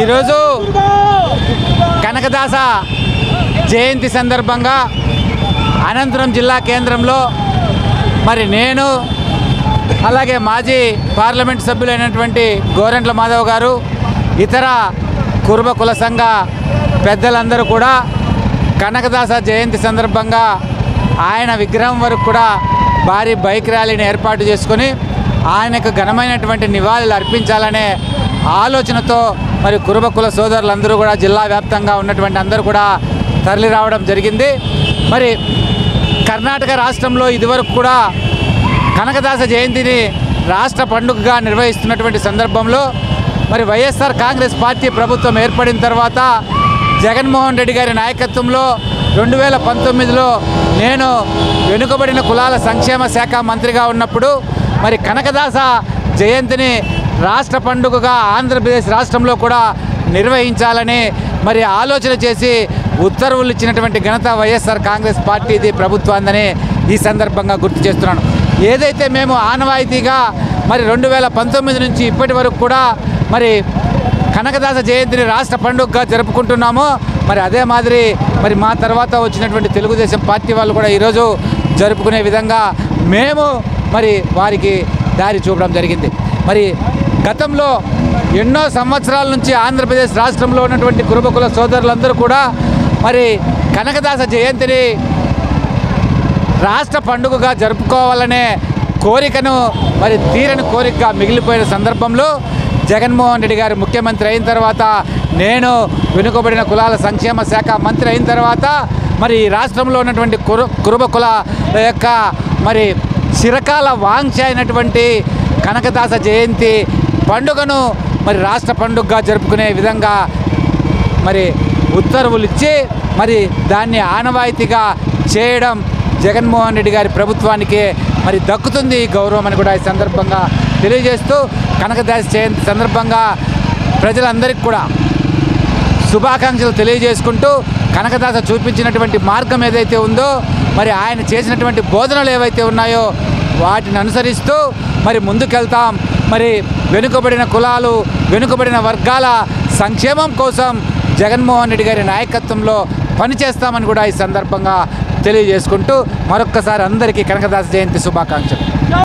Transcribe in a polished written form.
ఈరోజు కనకదాస జయంతి సందర్భంగా అనంతపురం జిల్లా కేంద్రంలో మరి నేను అలాగే మాజీ పార్లమెంట్ సభ్యులైనటువంటి గోరంట్ల మాధవ్ గారు ఇతర కురుబ కుల సంఘ పెద్దలందరూ కూడా కనకదాస జయంతి సందర్భంగా ఆయన విగ్రహం వరకు కూడా భారీ బైక్ ర్యాలీని ఏర్పాటు చేసుకొని ఆయనకు ఘనమైనటువంటి నివాళులు అర్పించాలనే ఆలోచనతో మరి కురుబ కుల సోదరులందరూ కూడా జిల్లా వ్యాప్తంగా ఉన్నటువంటి అందరూ కూడా తరలి రావడం జరిగింది. మరి కర్ణాటక రాష్ట్రంలో ఇదివరకు కూడా కనకదాస జయంతిని రాష్ట్ర పండుగగా నిర్వహిస్తున్నటువంటి సందర్భంలో మరి వైఎస్ఆర్ కాంగ్రెస్ పార్టీ ప్రభుత్వం ఏర్పడిన తర్వాత జగన్మోహన్ రెడ్డి గారి నాయకత్వంలో 2019లో నేను వెనుకబడిన కులాల సంక్షేమ శాఖ మంత్రిగా ఉన్నప్పుడు మరి కనకదాస జయంతిని రాష్ట్ర పండుగగా ఆంధ్రప్రదేశ్ రాష్ట్రంలో కూడా నిర్వహించాలని మరి ఆలోచన చేసి ఉత్తర్వులు ఇచ్చినటువంటి ఘనత వైఎస్ఆర్ కాంగ్రెస్ పార్టీది ప్రభుత్వాన్ని ఈ సందర్భంగా గుర్తు చేస్తున్నాను. ఏదైతే మేము ఆనవాయితీగా మరి 2019 నుంచి ఇప్పటి వరకు కూడా మరి కనకదాస జయంతిని రాష్ట్ర పండుగగా జరుపుకుంటున్నామో మరి అదే మాదిరి మరి మా తర్వాత వచ్చినటువంటి తెలుగుదేశం పార్టీ వాళ్ళు కూడా ఈరోజు జరుపుకునే విధంగా మేము మరి వారికి దారి చూపడం జరిగింది. మరి గతంలో ఎన్నో సంవత్సరాల నుంచి ఆంధ్రప్రదేశ్ రాష్ట్రంలో ఉన్నటువంటి కురుబ కుల సోదరులందరూ కూడా మరి కనకదాస జయంతిని రాష్ట్ర పండుగగా జరుపుకోవాలనే కోరికను మరి తీరని కోరికగా మిగిలిపోయిన సందర్భంలో జగన్మోహన్ రెడ్డి గారు ముఖ్యమంత్రి అయిన తర్వాత నేను వెనుకబడిన కులాల సంక్షేమ శాఖ మంత్రి అయిన తర్వాత మరి రాష్ట్రంలో ఉన్నటువంటి కురుబ కులాల యొక్క మరి చిరకాల వాంఛ అయినటువంటి కనకదాస జయంతి పండుగను మరి రాష్ట్ర పండుగగా జరుపుకునే విధంగా మరి ఉత్తర్వులు ఇచ్చి మరి దాన్ని ఆనవాయితీగా చేయడం జగన్మోహన్ రెడ్డి గారి ప్రభుత్వానికి మరి దక్కుతుంది గౌరవం అని కూడా ఈ సందర్భంగా తెలియజేస్తూ కనకదాస జయంతి సందర్భంగా ప్రజలందరికీ కూడా శుభాకాంక్షలు తెలియజేసుకుంటూ కనకదాస చూపించినటువంటి మార్గం ఏదైతే ఉందో మరి ఆయన చేసినటువంటి బోధనలు ఏవైతే ఉన్నాయో వాటిని అనుసరిస్తూ మరి ముందుకెళ్తాం. మరి వెనుకబడిన కులాలు వెనుకబడిన వర్గాల సంక్షేమం కోసం జగన్మోహన్ రెడ్డి గారి నాయకత్వంలో పనిచేస్తామని కూడా ఈ సందర్భంగా తెలియజేసుకుంటూ మరొక్కసారి అందరికీ కనకదాస జయంతి శుభాకాంక్షలు.